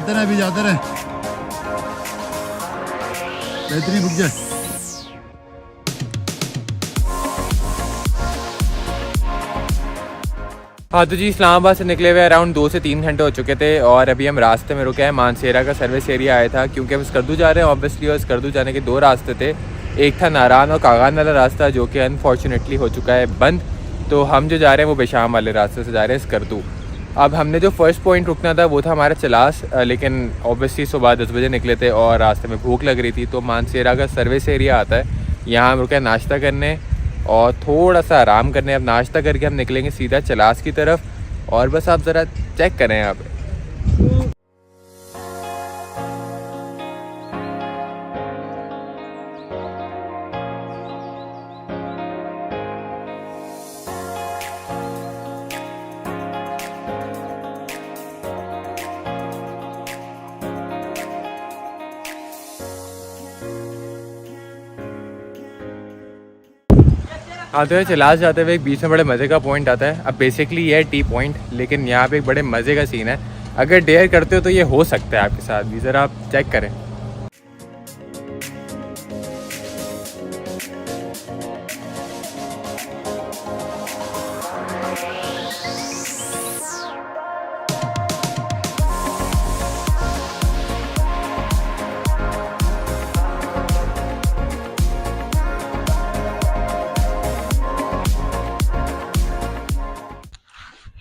रहे अभी जाते रहे, बेहतरीन रुक जाए। हाँ तो जी इस्लामाबाद से निकले हुए अराउंड 2 से 3 घंटे हो चुके थे और अभी हम रास्ते में रुके हैं। मानसेरा का सर्विस एरिया आया था क्योंकि हम स्कर्दू जा रहे हैं ऑब्वियसली, और स्कर्दू जाने के 2 रास्ते थे। एक था नारान और कागान वाला रास्ता जो कि अनफॉर्चुनेटली हो चुका है बंद, तो हम जो जा रहे हैं वो बेशाम वाले रास्ते से जा रहे हैं स्कर्दू। अब हमने जो फर्स्ट पॉइंट रुकना था वो था हमारा चलास, लेकिन ऑब्वियसली सुबह 10 बजे निकले थे और रास्ते में भूख लग रही थी, तो मानसेरा का सर्विस एरिया आता है, यहाँ हम रुके नाश्ता करने और थोड़ा सा आराम करने। अब नाश्ता करके हम निकलेंगे सीधा चलास की तरफ, और बस आप ज़रा चेक करें यहाँ पे। आते हुए चलास जाते हुए एक बीच में बड़े मज़े का पॉइंट आता है। अब बेसिकली ये है टी पॉइंट, लेकिन यहाँ पे एक बड़े मज़े का सीन है। अगर डेयर करते हो तो ये हो सकता है आपके साथ भी, ज़रा आप चेक करें।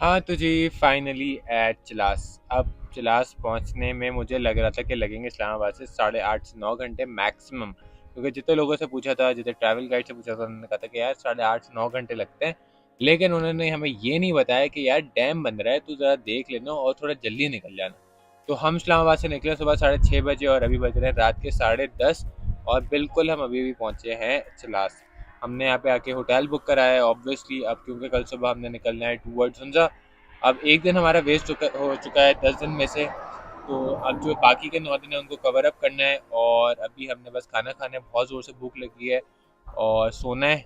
हाँ तो जी फाइनली एट चलास। अब चलास पहुँचने में मुझे लग रहा था कि लगेंगे इस्लामाबाद से 8.5 से 9 घंटे मैक्सिमम, क्योंकि जितने लोगों से पूछा था, जितने ट्रैवल गाइड से पूछा था, उन्होंने कहा था कि यार 8.5 से 9 घंटे लगते हैं। लेकिन उन्होंने हमें ये नहीं बताया कि यार डैम बन रहा है तो ज़रा देख लेना और थोड़ा जल्दी निकल जाना। तो हम इस्लामाबाद से निकले सुबह 6:30 बजे और अभी बज रहे हैं रात के 10:30, और बिल्कुल हम अभी भी पहुँचे हैं चलास। हमने यहाँ पे आके होटल बुक कराया है ऑब्वियसली, अब क्योंकि कल सुबह हमने निकलना है टूवर्ड्स हुंजा। अब एक दिन हमारा वेस्ट हो चुका है 10 दिन में से, तो अब जो बाकी के 9 दिन है उनको कवर अप करना है, और अभी हमने बस खाना खाना है, बहुत ज़ोर से भूख लगी है और सोना है।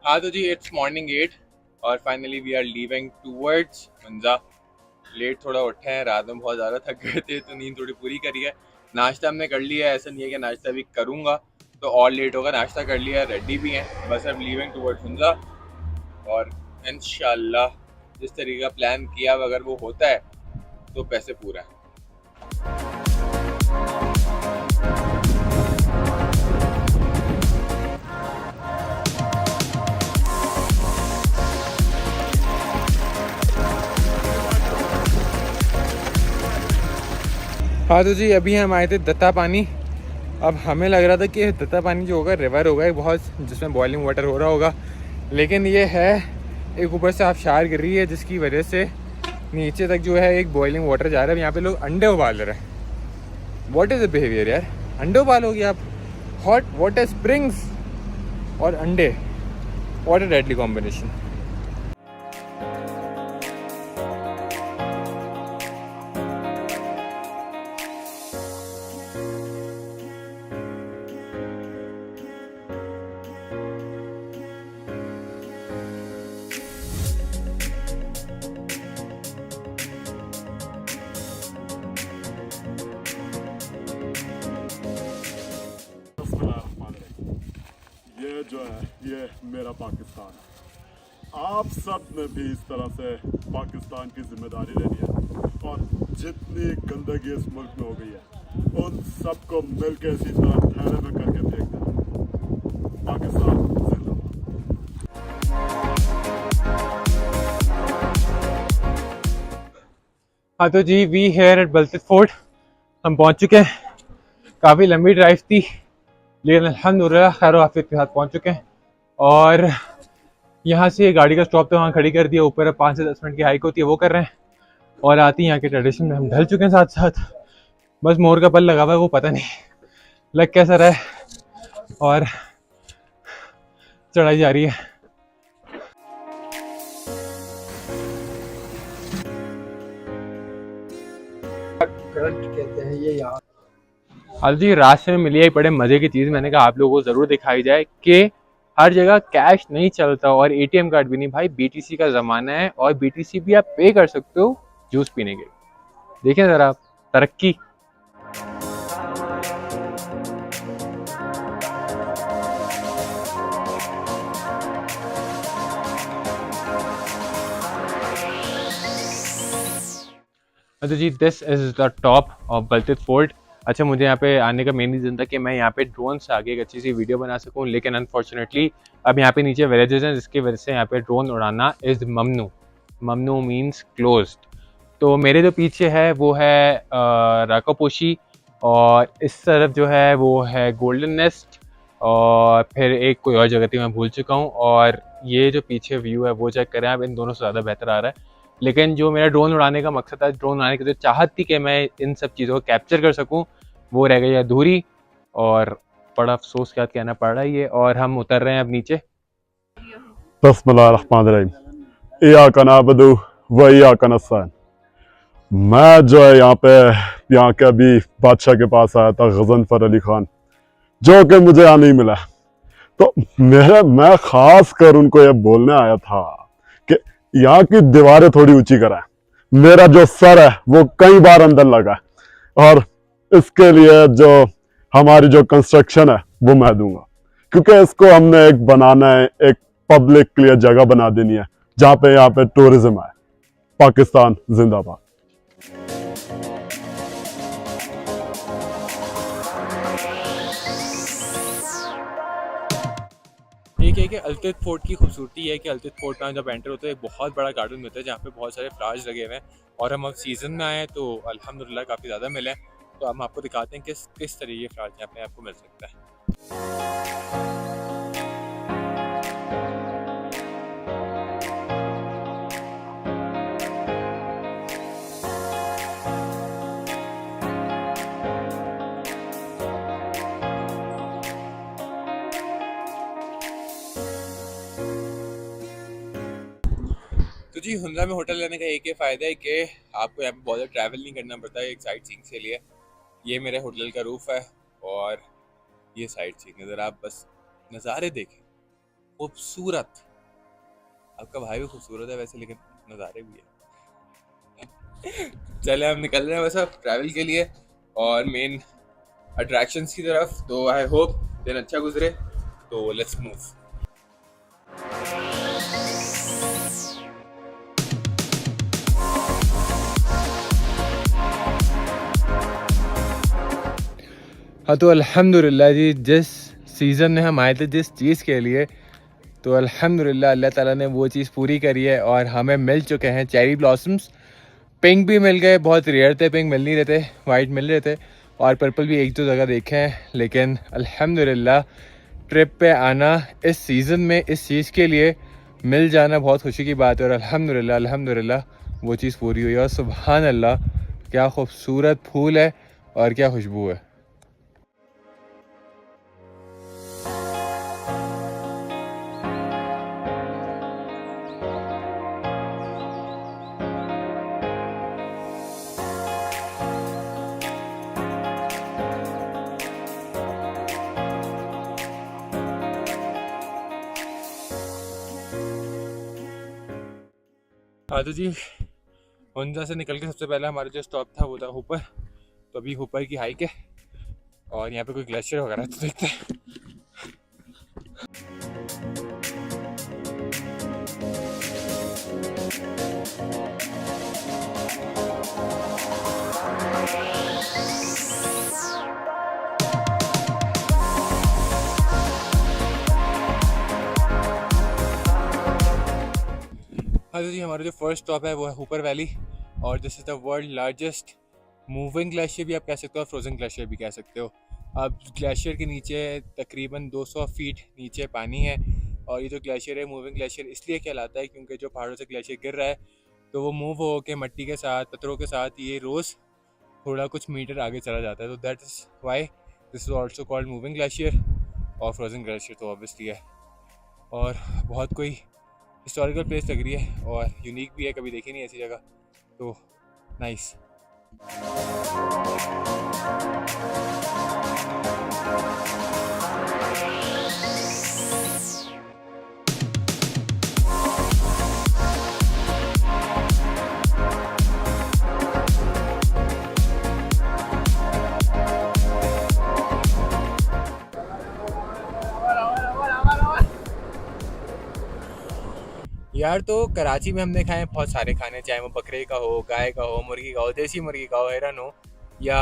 हाँ तो जी इट्स मॉर्निंग 8 और finally we are leaving towards Hunza. Late थोड़ा उठे हैं, रात में बहुत ज़्यादा थक गए थे तो नींद थोड़ी पूरी करी है। नाश्ता हमने कर लिया है, ऐसा नहीं है कि नाश्ता भी करूँगा तो और लेट होगा। नाश्ता कर लिया है, रेडी भी हैं, बस अब लीविंग टुवर्ड्स हुंजा, और इंशाल्लाह जिस तरीके का प्लान किया अगर वो होता है तो पैसे पूरा है। हाँ तो जी अभी हम आए थे दत्ता पानी। अब हमें लग रहा था कि दत्ता पानी जो होगा रिवर होगा बहुत, जिसमें बॉइलिंग वाटर हो रहा होगा, लेकिन ये है एक ऊपर से आबशार गिर रही है जिसकी वजह से नीचे तक जो है एक बॉइलिंग वाटर जा रहा है। यहाँ पे लोग अंडे उबाल रहे हैं। व्हाट इज़ द बिहेवियर यार, अंडे उबालोगे आप? हॉट वाटर स्प्रिंग्स और अंडे, व्हाट अ डेडली कॉम्बिनेशन। ये जो है ये मेरा पाकिस्तान है। आप सब ने भी इस तरह से पाकिस्तान की जिम्मेदारी लेनी है, और जितनी गंदगी इस मुल्क में हो गई है उन सबको मिलकर इसी तरह थैले में करके फेंक देना। पाकिस्तान जिंदाबाद। हाँ तो जी वी हेयर एट बलचित फोर्ट हम पहुँच चुके हैं। काफ़ी लंबी ड्राइव थी लेकिन अल्हम्दुलिल्लाह खैर आफियत के साथ पहुँच चुके हैं। और यहाँ से गाड़ी का स्टॉप तो वहाँ खड़ी कर दिया, ऊपर 5 से 10 मिनट की हाइक होती है वो कर रहे हैं, और आती है यहाँ के ट्रेडिशन में हम ढल चुके हैं साथ साथ। बस मोर का पल लगा हुआ है, वो पता नहीं लग कैसा रहा है, और चढ़ाई जा रही है। कहते हैं ये यहाँ। हाँ जी रास्ते में मिली एक बड़े मज़े की चीज़, मैंने कहा आप लोगों को ज़रूर दिखाई जाए कि हर जगह कैश नहीं चलता और एटीएम कार्ड भी नहीं भाई, बीटीसी का ज़माना है और बीटीसी भी आप पे कर सकते हो जूस पीने के। देखें ज़रा आप तरक्की। अच्छा जी, this is the top of Baltit fort. अच्छा, मुझे यहाँ पे आने का मेन रीज़न था कि मैं यहाँ पे ड्रोन से आगे एक अच्छी सी वीडियो बना सकूँ, लेकिन अनफॉर्चुनेटली अब यहाँ पे नीचे विलेजेस हैं जिसकी वजह से यहाँ पे ड्रोन उड़ाना इज़ ममनू। ममनू मीन्स क्लोज्ड। तो मेरे जो पीछे है वो है राकापोशी, और इस तरफ जो है वो है गोल्डन नेस्ट, और फिर एक कोई और जगह थी मैं भूल चुका हूँ। और ये जो पीछे व्यू है वो चेक करें आप, इन दोनों से ज़्यादा बेहतर आ रहा है। लेकिन जो मेरा ड्रोन उड़ाने का मकसद था, ड्रोन उड़ाने की जो चाहत थी कि मैं इन सब चीज़ों को कैप्चर कर सकूं, वो रह गई अधूरी, और बड़ा अफसोस क्या कहना पड़ रहा है ये। और हम उतर रहे हैं अब नीचे। बिस्मिल्लाहिर्रहमानिर्रहीम। इय्याका नअबुदु व इय्याका नस्तईन। मैं जो है यहाँ के अभी बादशाह के पास आया था, गजनफर अली खान, जो कि मुझे यहाँ नहीं मिला। तो मैं खास कर उनको ये बोलने आया था कि यहाँ की दीवारें थोड़ी ऊंची कराएं। मेरा जो सर है वो कई बार अंदर लगा है, और इसके लिए जो हमारी जो कंस्ट्रक्शन है वो मैं दूंगा, क्योंकि इसको हमने एक बनाना है, एक पब्लिक के लिए जगह बना देनी है जहाँ पे यहाँ पे टूरिज्म आए। पाकिस्तान जिंदाबाद। एक है कि अल्तित फोर्ट की खूबसूरती है कि अल्तित फोर्ट में जब एंटर होते हैं एक बहुत बड़ा गार्डन मिलता है जहाँ पे बहुत सारे फ्लावर्स लगे हुए हैं, और हम अब सीज़न में आए हैं तो अल्हम्दुलिल्लाह काफ़ी ज़्यादा मिले हैं। तो हम आपको दिखाते हैं किस तरह के फ्लावर्स यहाँ पे आपको मिल सकता है। तो जी, हुंडा में होटल लेने का एक ही फ़ायदा है कि आपको यहाँ पे बहुत ज़्यादा ट्रैवल नहीं करना पड़ता है एक साइट सीइंग के लिए। ये मेरे होटल का रूफ़ है और ये साइट सीइंग। अगर आप बस नज़ारे देखें, खूबसूरत। आपका भाई भी खूबसूरत है वैसे, लेकिन नज़ारे भी है। चले हम निकल रहे हैं बस अब ट्रैवल के लिए और मेन अट्रैक्शंस की तरफ। तो आई होप दिन अच्छा गुजरे। तो लेट्स मूव। हाँ, तो अल्हम्दुलिल्लाह जी, जिस सीज़न में हम आए थे जिस चीज़ के लिए, तो अल्हम्दुलिल्लाह अल्लाह ताला ने वो चीज़ पूरी करी है और हमें मिल चुके हैं चेरी ब्लॉसम्स। पिंक भी मिल गए, बहुत रेयर थे, पिंक मिल नहीं रहे थे, वाइट मिल रहे थे, और पर्पल भी एक दो जगह देखे हैं। लेकिन अल्हम्दुलिल्लाह ट्रिप पे आना इस सीज़न में इस चीज़ के लिए मिल जाना बहुत खुशी की बात है। और अल्हम्दुलिल्लाह वो चीज़ पूरी हुई है। और सुभान अल्लाह, क्या खूबसूरत फूल है और क्या खुशबू है। हाँ, तो जी, हुंजा से निकल के सबसे पहले हमारा जो स्टॉप था वो था हुपर। तो अभी हुपर की हाइक है और यहाँ पे कोई ग्लेशियर वगैरह तो देखते हैं। हाँ जी, हमारा जो फर्स्ट स्टॉप है वो है हुपर वैली, और this is the world largest moving glacier भी आप कह सकते हो और फ्रोजन ग्लेशियर भी कह सकते हो। अब ग्लेशियर के नीचे तकरीबन 200 फीट नीचे पानी है, और ये जो ग्लेशियर है मूविंग ग्लेशियर इसलिए कहलाता है क्योंकि जो पहाड़ों से ग्लेशियर गिर रहा है तो वो मूव हो के मट्टी के साथ, पत्थरों के साथ ये रोज़ थोड़ा कुछ मीटर आगे चला जाता है। तो that is why this is also called moving glacier. और फ्रोजन ग्लेशियर तो ऑब्वियसली है, और बहुत कोई हिस्टोरिकल प्लेस लग रही है और यूनिक भी है, कभी देखी नहीं ऐसी जगह, तो नाइस। यार तो कराची में हमने खाए बहुत सारे खाने, चाहे वो बकरे का हो, गाय का हो, मुर्गी का हो, देसी मुर्गी का हो, हिरन हो, या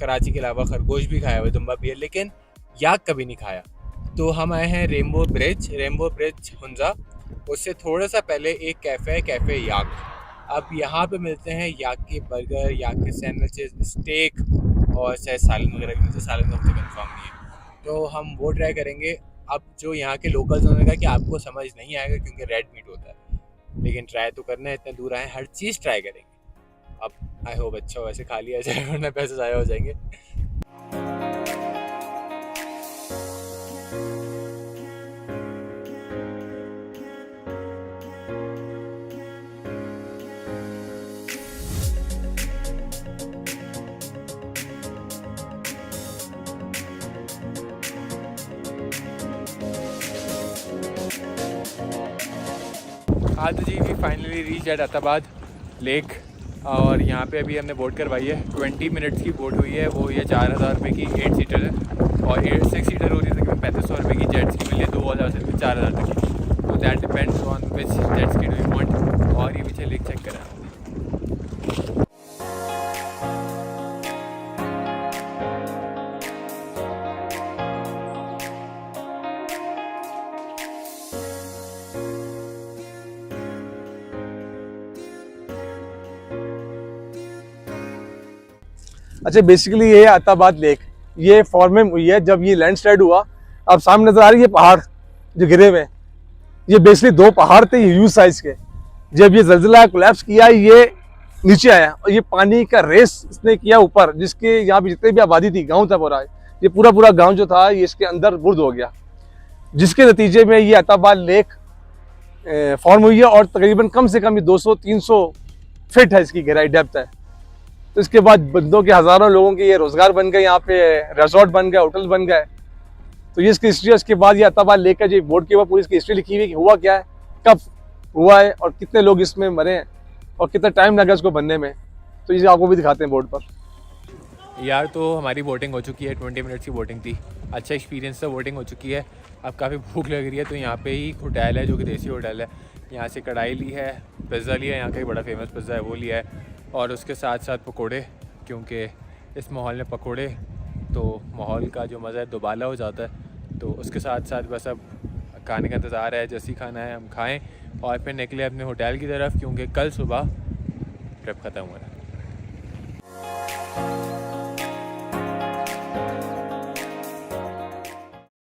कराची के अलावा खरगोश भी खाया हुआ, दुम्बा भी है, लेकिन याक कभी नहीं खाया। तो हम आए हैं रेनबो ब्रिज हुंजा। उससे थोड़ा सा पहले एक कैफ़े है, कैफ़े याक। अब यहाँ पे मिलते हैं याक के बर्गर, याक के सैंडविचेस, स्टेक और शायद सालन वगैरह भी मिलते हैं। सालन का मुझे कंफर्म नहीं है, तो हम वो ट्राई करेंगे। अब जो यहाँ के लोकल्स उन्होंने कहा कि आपको समझ नहीं आएगा क्योंकि रेड मीट होता है, लेकिन ट्राई तो करना है, इतने दूर आए, हर चीज़ ट्राई करेंगे। अब आई होप अच्छा हो, वैसे खा लिया जाए वरना पैसे ज़ाया हो जाएंगे। आज जी we finally reach at Attabad lake, और यहाँ पे अभी हमने बोट करवाई है। 20 मिनट्स की बोट हुई है, वो ये 4000 रुपये की 8 सीटर है, और 6 सीटर हो रही है तकरीबन 3500 रुपये की। जेट स्की मिली है 2000 से 4000 तक की, तो that depends on which jet ski do you want. और ये पीछे लेक चेक करें। अच्छा, बेसिकली ये है अताबाद लेक। ये फॉर्मेट हुई है जब ये लैंडस्लाइड हुआ। अब सामने नजर आ रही है पहाड़ जो गिरे हुए हैं, ये बेसिकली 2 पहाड़ थे ह्यूज साइज के। जब ये जल्जिला कोलैप्स किया, ये नीचे आया और ये पानी का रेस इसने किया ऊपर, जिसके यहाँ पे जितने भी आबादी थी, गाँव था पूरा, ये पूरा गाँव जो था ये इसके अंदर बुर्द हो गया, जिसके नतीजे में ये अताबाद लेक फॉर्म हुई है। और तकरीबन कम से कम ये 200-300 फीट है इसकी गहराई, डेप्थ है। तो इसके बाद बंदों के, हज़ारों लोगों के ये रोज़गार बन गए, यहाँ पे रिजॉर्ट बन गए, होटल बन गए। तो ये इसकी हिस्ट्री है। उसके बाद ये अताबाद लेक का जो बोर्ड के ऊपर पूरी इसकी हिस्ट्री लिखी हुई है कि हुआ क्या है, कब हुआ है और कितने लोग इसमें मरे हैं और कितना टाइम लगा इसको बनने में। तो ये आपको भी दिखाते हैं बोर्ड पर। यार तो हमारी बोटिंग हो चुकी है, 20 मिनट्स की बोटिंग थी, अच्छा एक्सपीरियंस था, बोटिंग हो चुकी है। अब काफ़ी भूख लग रही है, तो यहाँ पे ही होटल है जो कि देसी होटल है। यहाँ से कढ़ाई ली है, पिज़्ज़ा लिया है, यहाँ का ही बड़ा फेमस पिज़्ज़ा है वो लिया है, और उसके साथ साथ पकोड़े, क्योंकि इस माहौल में पकोड़े तो माहौल का जो मज़ा है दोबाला हो जाता है। तो उसके साथ साथ बस अब खाने का इंतज़ार है, जैसे ही खाना है हम खाएं और फिर निकले अपने होटल की तरफ, क्योंकि कल सुबह ट्रिप ख़त्म हो रहा है।